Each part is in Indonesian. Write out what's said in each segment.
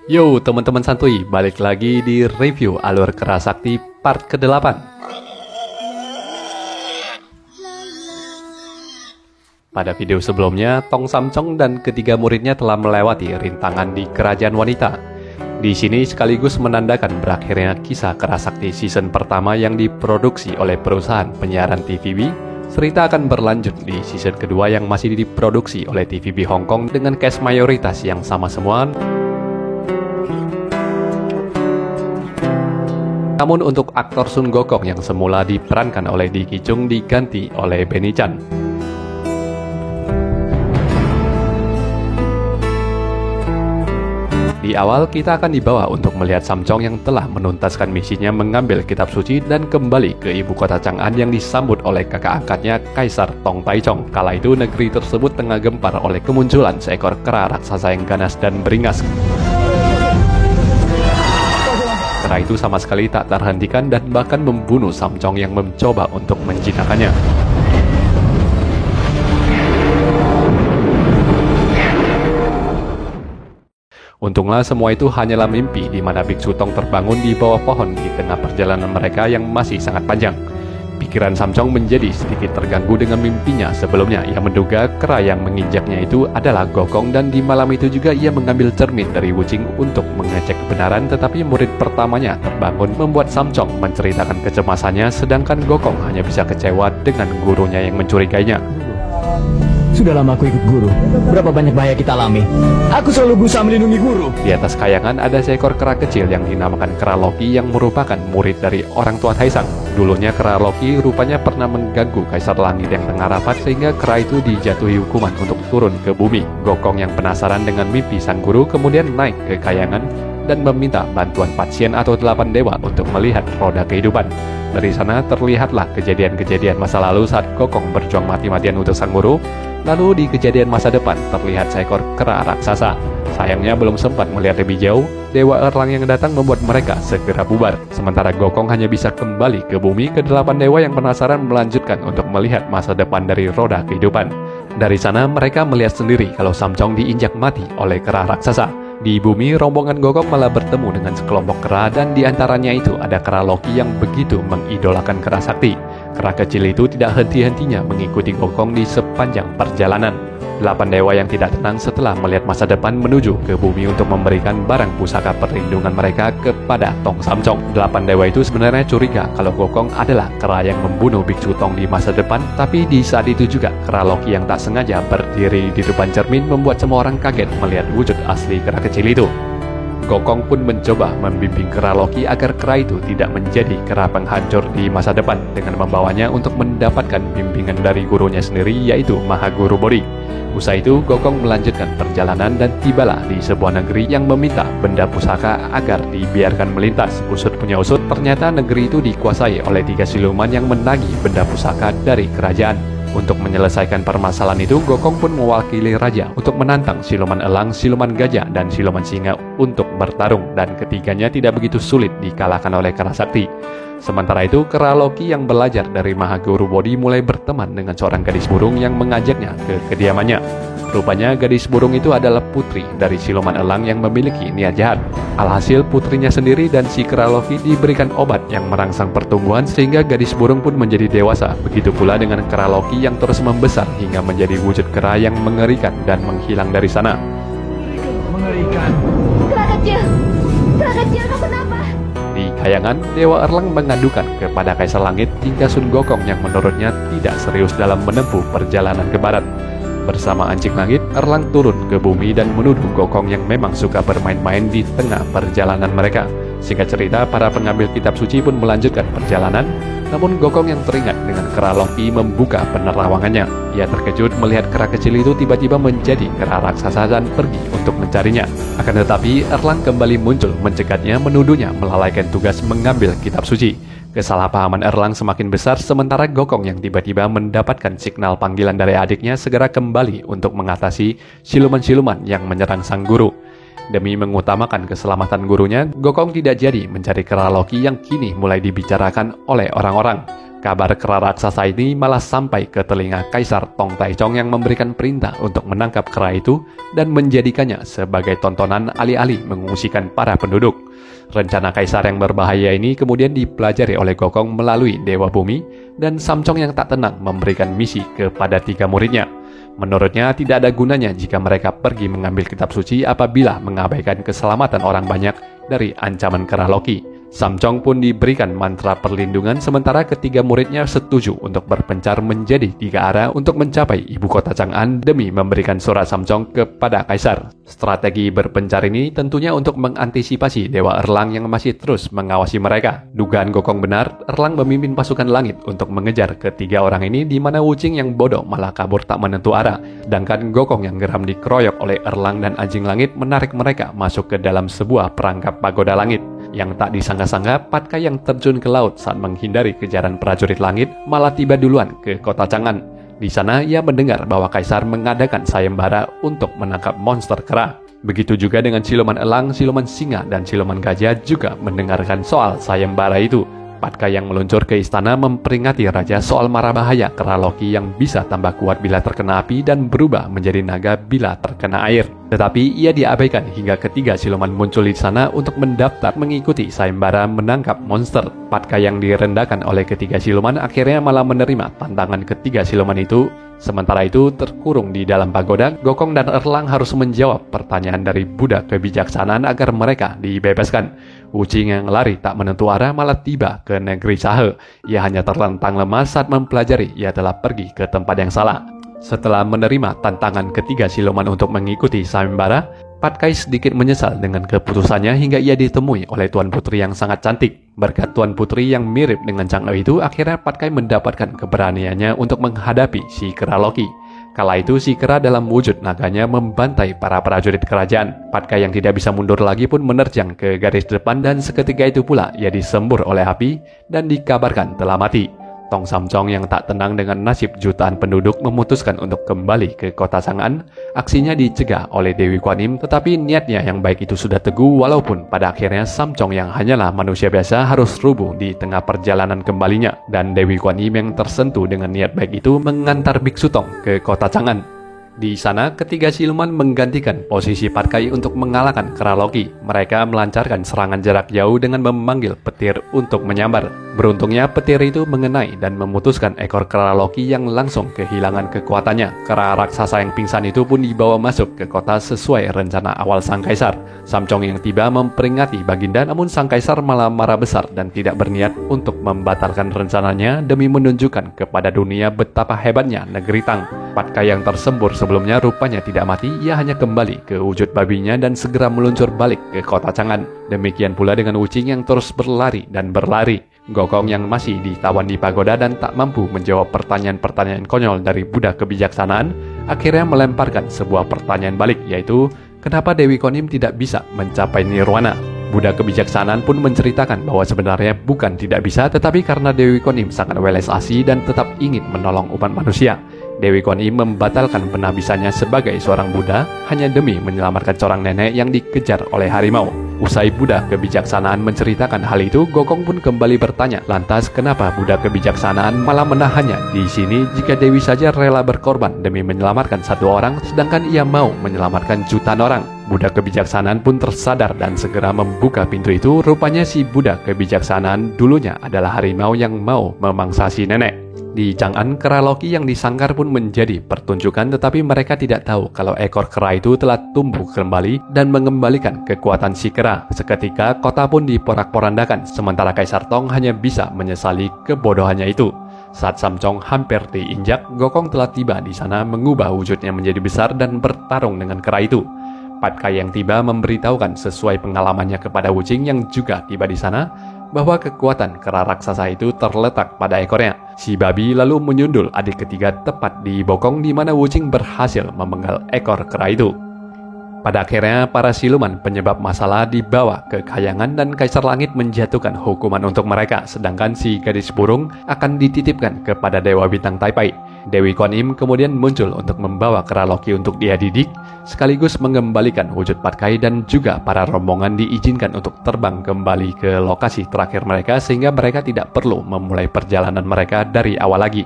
Yo teman-teman santuy, balik lagi di review Alur Kerasakti part ke-8. Pada video sebelumnya, Tong Samcong dan ketiga muridnya telah melewati rintangan di Kerajaan Wanita. Di sini sekaligus menandakan berakhirnya kisah Kerasakti season pertama yang diproduksi oleh perusahaan penyiaran TVB. Cerita akan berlanjut di season kedua yang masih diproduksi oleh TVB Hong Kong dengan cast mayoritas yang sama semua. Namun untuk aktor Sun Gokong yang semula diperankan oleh Lee Ki Chung diganti oleh Benny Chan. Di awal kita akan dibawa untuk melihat Samcong yang telah menuntaskan misinya mengambil kitab suci dan kembali ke ibu kota Chang'an yang disambut oleh kakak angkatnya Kaisar Tong Taichung. Kala itu negeri tersebut tengah gempar oleh kemunculan seekor kera raksasa yang ganas dan beringas. Kera itu sama sekali tak terhentikan dan bahkan membunuh Samcong yang mencoba untuk menjinakkannya. Untunglah semua itu hanyalah mimpi di mana Biksu Tong terbangun di bawah pohon di tengah perjalanan mereka yang masih sangat panjang. Pikiran Samcong menjadi sedikit terganggu dengan mimpinya sebelumnya. Ia menduga kera yang menginjaknya itu adalah Gokong dan di malam itu juga ia mengambil cermin dari Wuching untuk mengecek kebenaran, tetapi murid pertamanya terbangun membuat Samcong menceritakan kecemasannya sedangkan Gokong hanya bisa kecewa dengan gurunya yang mencurigainya. Sudah lama aku ikut guru. Berapa banyak bahaya kita alami. Aku selalu berusaha melindungi guru. Di atas kayangan ada seekor kera kecil yang dinamakan kera Loki yang merupakan murid dari orang tua Taisang. Dulunya kera Loki rupanya pernah mengganggu Kaisar Langit yang tengah rapat sehingga kera itu dijatuhi hukuman untuk turun ke bumi. Gokong yang penasaran dengan mimpi sang guru kemudian naik ke kayangan dan meminta bantuan Patien atau 8 dewa untuk melihat roda kehidupan. Dari sana terlihatlah kejadian-kejadian masa lalu saat Gokong berjuang mati-matian untuk sang guru. Lalu di kejadian masa depan terlihat seekor kera raksasa. Sayangnya belum sempat melihat lebih jauh, Dewa Erlang yang datang membuat mereka segera bubar. Sementara Gokong hanya bisa kembali ke bumi. Ke-8 dewa yang penasaran melanjutkan untuk melihat masa depan dari roda kehidupan. Dari sana mereka melihat sendiri kalau Samcong diinjak mati oleh kera raksasa. Di bumi, rombongan Gokong malah bertemu dengan sekelompok kera dan diantaranya itu ada kera Loki yang begitu mengidolakan Kerasakti. Kera kecil itu tidak henti-hentinya mengikuti Gokong di sepanjang perjalanan. 8 dewa yang tidak tenang setelah melihat masa depan menuju ke bumi untuk memberikan barang pusaka perlindungan mereka kepada Tong Samcong. 8 dewa itu sebenarnya curiga kalau Gokong adalah kera yang membunuh Biksu Tong di masa depan, tapi di saat itu juga kera Loki yang tak sengaja berdiri di depan cermin membuat semua orang kaget melihat wujud asli kera kecil itu. Gokong pun mencoba membimbing kera Loki agar kera itu tidak menjadi kera penghancur di masa depan dengan membawanya untuk mendapatkan bimbingan dari gurunya sendiri yaitu Mahaguru Bodhi. Usai itu Gokong melanjutkan perjalanan dan tibalah di sebuah negeri yang meminta benda pusaka agar dibiarkan melintas. Usut punya usut, ternyata negeri itu dikuasai oleh 3 siluman yang menagih benda pusaka dari kerajaan. Untuk menyelesaikan permasalahan itu, Gokong pun mewakili raja untuk menantang siluman elang, siluman gajah, dan siluman singa untuk bertarung, dan ketiganya tidak begitu sulit dikalahkan oleh Kerasakti. Sementara itu, kera Loki yang belajar dari Mahaguru Bodhi mulai berteman dengan seorang gadis burung yang mengajaknya ke kediamannya. Rupanya gadis burung itu adalah putri dari siluman elang yang memiliki niat jahat. Alhasil putrinya sendiri dan si kera Loki diberikan obat yang merangsang pertumbuhan sehingga gadis burung pun menjadi dewasa. Begitu pula dengan kera Loki yang terus membesar hingga menjadi wujud kera yang mengerikan dan menghilang dari sana. Mengerikan. Kera kecil kau kenapa? Di kayangan, Dewa Erlang mengadukan kepada Kaisar Langit hingga Sun Gokong yang menurutnya tidak serius dalam menempuh perjalanan ke barat. Bersama Anjing Langit, Erlang turun ke bumi dan menuduh Gokong yang memang suka bermain-main di tengah perjalanan mereka. Singkat cerita, para pengambil kitab suci pun melanjutkan perjalanan, namun Gokong yang teringat dengan kera Loki membuka penerawangannya. Ia terkejut melihat kera kecil itu tiba-tiba menjadi kera raksasa dan pergi untuk mencarinya. Akan tetapi, Erlang kembali muncul mencegatnya, menuduhnya melalaikan tugas mengambil kitab suci. Kesalahpahaman Erlang semakin besar sementara Gokong yang tiba-tiba mendapatkan signal panggilan dari adiknya segera kembali untuk mengatasi siluman-siluman yang menyerang sang guru. Demi mengutamakan keselamatan gurunya, Gokong tidak jadi mencari kera Loki yang kini mulai dibicarakan oleh orang-orang. Kabar kera raksasa ini malah sampai ke telinga Kaisar Tong Taichung yang memberikan perintah untuk menangkap kera itu dan menjadikannya sebagai tontonan alih-alih mengungsikan para penduduk. Rencana Kaisar yang berbahaya ini kemudian dipelajari oleh Gokong melalui Dewa Bumi, dan Samcong yang tak tenang memberikan misi kepada 3 muridnya. Menurutnya tidak ada gunanya jika mereka pergi mengambil kitab suci apabila mengabaikan keselamatan orang banyak dari ancaman kera Loki. Samcong pun diberikan mantra perlindungan sementara ketiga muridnya setuju untuk berpencar menjadi 3 arah untuk mencapai ibu kota Chang'an demi memberikan surat Samcong kepada Kaisar. Strategi berpencar ini tentunya untuk mengantisipasi Dewa Erlang yang masih terus mengawasi mereka. Dugaan Gokong benar, Erlang memimpin pasukan langit untuk mengejar ketiga orang ini, di mana Wuching yang bodoh malah kabur tak menentu arah. Sedangkan Gokong yang geram dikeroyok oleh Erlang dan anjing langit menarik mereka masuk ke dalam sebuah perangkap pagoda langit. Yang tak disangka-sangka, Pat Kai yang terjun ke laut saat menghindari kejaran prajurit langit malah tiba duluan ke kota Chang'an. Di sana ia mendengar bahwa Kaisar mengadakan sayembara untuk menangkap monster kera. Begitu juga dengan siluman elang, siluman singa, dan siluman gajah juga mendengarkan soal sayembara itu. Pat Kai yang meluncur ke istana memperingati raja soal mara bahaya kera Loki yang bisa tambah kuat bila terkena api dan berubah menjadi naga bila terkena air. Tetapi ia diabaikan hingga ketiga siluman muncul di sana untuk mendaftar mengikuti sayembara menangkap monster. Pat Kai yang direndahkan oleh ketiga siluman akhirnya malah menerima tantangan ketiga siluman itu. Sementara itu, terkurung di dalam pagoda, Gokong dan Erlang harus menjawab pertanyaan dari Buddha kebijaksanaan agar mereka dibebaskan. Wuching yang lari tak menentu arah malah tiba ke negeri Sahe. Ia hanya terlentang lemas saat mempelajari ia telah pergi ke tempat yang salah. Setelah menerima tantangan ketiga siluman untuk mengikuti sayembara, Pat Kai sedikit menyesal dengan keputusannya hingga ia ditemui oleh Tuan Putri yang sangat cantik. Berkat Tuan Putri yang mirip dengan Chang'e itu, akhirnya Pat Kai mendapatkan keberaniannya untuk menghadapi si kera Loki. Kala itu si kera dalam wujud naganya membantai para prajurit kerajaan. Pat Kai yang tidak bisa mundur lagi pun menerjang ke garis depan dan seketika itu pula ia disembur oleh api dan dikabarkan telah mati. Tong Samcong yang tak tenang dengan nasib jutaan penduduk memutuskan untuk kembali ke kota Chang'an. Aksinya dicegah oleh Dewi Kuan Im, tetapi niatnya yang baik itu sudah teguh walaupun pada akhirnya Samcong yang hanyalah manusia biasa harus rubuh di tengah perjalanan kembalinya. Dan Dewi Kuan Im yang tersentuh dengan niat baik itu mengantar Biksu Tong ke kota Chang'an. Di sana, ketiga siluman menggantikan posisi Pat Kai untuk mengalahkan kera Loki. Mereka melancarkan serangan jarak jauh dengan memanggil petir untuk menyambar. Beruntungnya petir itu mengenai dan memutuskan ekor kera Loki yang langsung kehilangan kekuatannya. Kera raksasa yang pingsan itu pun dibawa masuk ke kota sesuai rencana awal sang kaisar. Samcong yang tiba memperingati Baginda, namun sang kaisar malah marah besar dan tidak berniat untuk membatalkan rencananya demi menunjukkan kepada dunia betapa hebatnya negeri Tang. Pat Kai yang tersembur sebelumnya rupanya tidak mati, ia hanya kembali ke wujud babinya dan segera meluncur balik ke kota Chang'an. Demikian pula dengan Wuching yang terus berlari dan berlari. Gokong yang masih ditawan di pagoda dan tak mampu menjawab pertanyaan-pertanyaan konyol dari Buddha kebijaksanaan, akhirnya melemparkan sebuah pertanyaan balik, yaitu kenapa Dewi Kuan Im tidak bisa mencapai nirwana. Buddha kebijaksanaan pun menceritakan bahwa sebenarnya bukan tidak bisa, tetapi karena Dewi Kuan Im sangat welas asih dan tetap ingin menolong umat manusia. Dewi Kuan Im membatalkan penabisannya sebagai seorang Buddha hanya demi menyelamatkan seorang nenek yang dikejar oleh harimau. Usai Buddha kebijaksanaan menceritakan hal itu, Gokong pun kembali bertanya, lantas kenapa Buddha kebijaksanaan malah menahannya di sini jika Dewi saja rela berkorban demi menyelamatkan satu orang, sedangkan ia mau menyelamatkan jutaan orang. Buddha kebijaksanaan pun tersadar dan segera membuka pintu itu. Rupanya si Buddha kebijaksanaan dulunya adalah harimau yang mau memangsa si nenek. Di Chang'an, kera Loki yang disangkar pun menjadi pertunjukan, tetapi mereka tidak tahu kalau ekor kera itu telah tumbuh kembali dan mengembalikan kekuatan si kera. Seketika kota pun diporak-porandakan, sementara Kaisar Tong hanya bisa menyesali kebodohannya itu. Saat Samcong hampir diinjak, Gokong telah tiba di sana mengubah wujudnya menjadi besar dan bertarung dengan kera itu. Pat Kai yang tiba memberitahukan sesuai pengalamannya kepada Wuching yang juga tiba di sana, bahwa kekuatan kera raksasa itu terletak pada ekornya. Si babi lalu menyundul adik ketiga tepat di bokong di mana Wuching berhasil memenggal ekor kera itu. Pada akhirnya para siluman penyebab masalah dibawa ke kayangan dan Kaisar Langit menjatuhkan hukuman untuk mereka, sedangkan si gadis burung akan dititipkan kepada Dewa Bintang Taipai. Dewi Kuan Im kemudian muncul untuk membawa kera Loki untuk dia didik, sekaligus mengembalikan wujud Patkai dan juga para rombongan diizinkan untuk terbang kembali ke lokasi terakhir mereka sehingga mereka tidak perlu memulai perjalanan mereka dari awal lagi.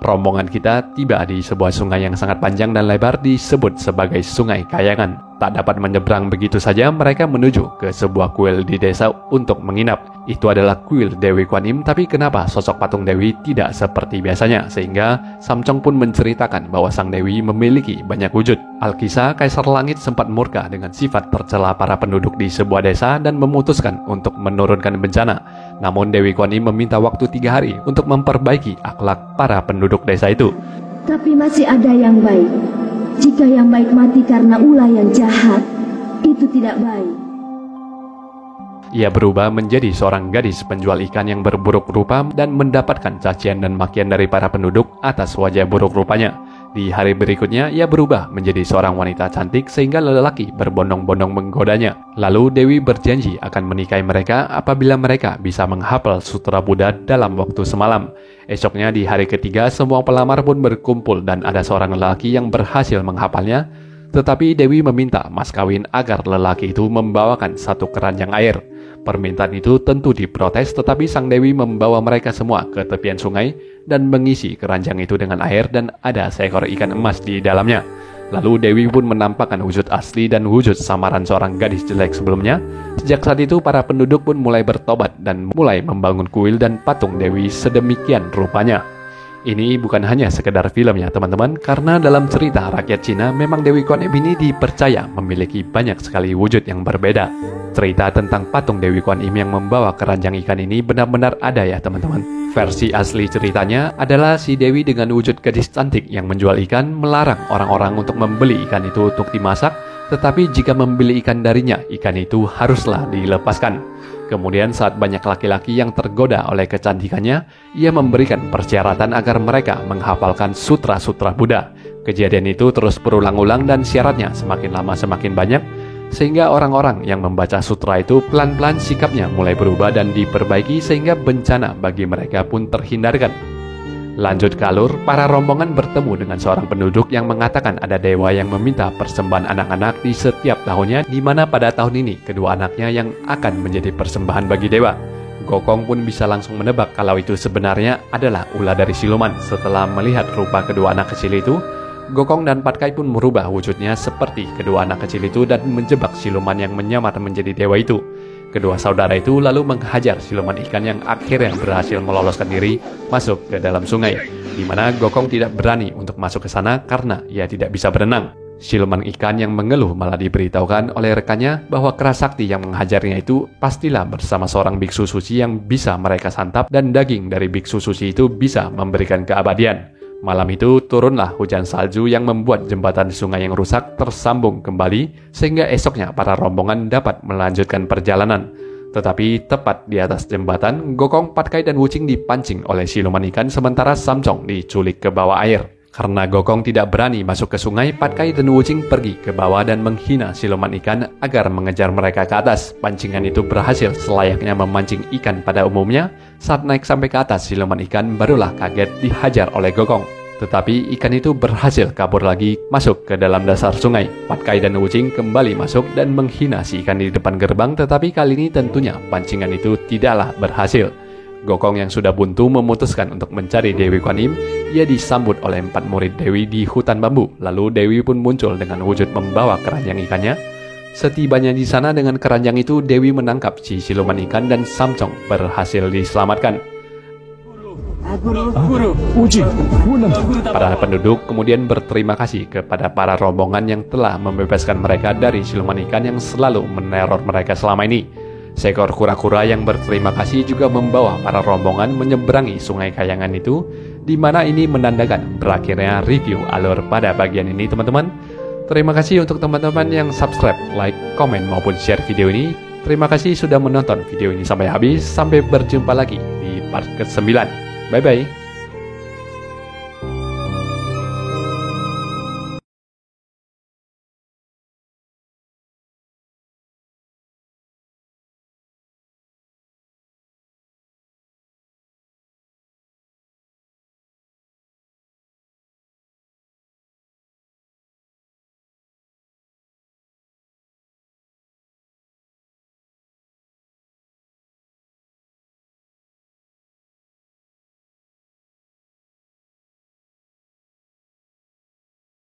Rombongan kita tiba di sebuah sungai yang sangat panjang dan lebar disebut sebagai Sungai Kayangan. Tak dapat menyeberang begitu saja, mereka menuju ke sebuah kuil di desa untuk menginap. Itu adalah kuil Dewi Kuan Im, tapi kenapa sosok patung Dewi tidak seperti biasanya? Sehingga Samcong pun menceritakan bahwa sang Dewi memiliki banyak wujud. Alkisah, Kaisar Langit sempat murka dengan sifat tercela para penduduk di sebuah desa dan memutuskan untuk menurunkan bencana. Namun Dewi Kuan Im meminta waktu 3 hari untuk memperbaiki akhlak para penduduk desa itu. Tapi masih ada yang baik. Jika yang baik mati karena ulah yang jahat, itu tidak baik. Ia berubah menjadi seorang gadis penjual ikan yang berburuk rupa dan mendapatkan cacian dan makian dari para penduduk atas wajah buruk rupanya. Di hari berikutnya, ia berubah menjadi seorang wanita cantik sehingga lelaki berbondong-bondong menggodanya. Lalu Dewi berjanji akan menikahi mereka apabila mereka bisa menghafal Sutra Buddha dalam waktu semalam. Esoknya di hari ketiga, semua pelamar pun berkumpul dan ada seorang lelaki yang berhasil menghafalnya. Tetapi Dewi meminta mas kawin agar lelaki itu membawakan 1 keranjang air. Permintaan itu tentu diprotes, tetapi sang Dewi membawa mereka semua ke tepian sungai dan mengisi keranjang itu dengan air dan ada seekor ikan emas di dalamnya. Lalu Dewi pun menampakkan wujud asli dan wujud samaran seorang gadis jelek sebelumnya. Sejak saat itu para penduduk pun mulai bertobat dan mulai membangun kuil dan patung Dewi sedemikian rupanya. Ini bukan hanya sekedar film ya teman-teman, karena dalam cerita rakyat Cina memang Dewi Kuan Im ini dipercaya memiliki banyak sekali wujud yang berbeda. Cerita tentang patung Dewi Kuan Im yang membawa keranjang ikan ini benar-benar ada ya teman-teman. Versi asli ceritanya adalah si Dewi dengan wujud gadis cantik yang menjual ikan melarang orang-orang untuk membeli ikan itu untuk dimasak, tetapi jika membeli ikan darinya, ikan itu haruslah dilepaskan. Kemudian saat banyak laki-laki yang tergoda oleh kecantikannya, ia memberikan persyaratan agar mereka menghafalkan sutra-sutra Buddha. Kejadian itu terus berulang-ulang dan syaratnya semakin lama semakin banyak, sehingga orang-orang yang membaca sutra itu pelan-pelan sikapnya mulai berubah dan diperbaiki sehingga bencana bagi mereka pun terhindarkan. Lanjut ke alur, para rombongan bertemu dengan seorang penduduk yang mengatakan ada dewa yang meminta persembahan anak-anak di setiap tahunnya, di mana pada tahun ini kedua anaknya yang akan menjadi persembahan bagi dewa. Gokong pun bisa langsung menebak kalau itu sebenarnya adalah ulah dari siluman. Setelah melihat rupa kedua anak kecil itu, Gokong dan Patkai pun merubah wujudnya seperti kedua anak kecil itu dan menjebak siluman yang menyamar menjadi dewa itu. Kedua saudara itu lalu menghajar siluman ikan yang akhirnya berhasil meloloskan diri masuk ke dalam sungai, di mana Gokong tidak berani untuk masuk ke sana karena ia tidak bisa berenang. Siluman ikan yang mengeluh malah diberitahukan oleh rekannya bahwa kera sakti yang menghajarnya itu pastilah bersama seorang biksu suci yang bisa mereka santap dan daging dari biksu suci itu bisa memberikan keabadian. Malam itu turunlah hujan salju yang membuat jembatan sungai yang rusak tersambung kembali sehingga esoknya para rombongan dapat melanjutkan perjalanan. Tetapi tepat di atas jembatan, Gokong, Patkai dan Wucing dipancing oleh siluman ikan sementara Samcong diculik ke bawah air. Karena Gokong tidak berani masuk ke sungai, Patkai dan Wucing pergi ke bawah dan menghina siluman ikan agar mengejar mereka ke atas. Pancingan itu berhasil selayaknya memancing ikan pada umumnya. Saat naik sampai ke atas, siluman ikan barulah kaget dihajar oleh Gokong. Tetapi ikan itu berhasil kabur lagi masuk ke dalam dasar sungai. Patkai dan Wucing kembali masuk dan menghina si ikan di depan gerbang, tetapi kali ini tentunya pancingan itu tidaklah berhasil. Gokong yang sudah buntu memutuskan untuk mencari Dewi Kuan Im. Ia disambut oleh 4 murid Dewi di hutan bambu. Lalu Dewi pun muncul dengan wujud membawa keranjang ikannya. Setibanya di sana dengan keranjang itu, Dewi menangkap si siluman ikan dan Samcong berhasil diselamatkan. Guru, Wucing, Para penduduk kemudian berterima kasih kepada para rombongan yang telah membebaskan mereka dari siluman ikan yang selalu meneror mereka selama ini. Seekor kura-kura yang berterima kasih juga membawa para rombongan menyeberangi Sungai Kayangan itu, di mana ini menandakan berakhirnya review alur pada bagian ini teman-teman. Terima kasih untuk teman-teman yang subscribe, like, komen maupun share video ini. Terima kasih sudah menonton video ini sampai habis. Sampai berjumpa lagi di part ke-9. Bye-bye.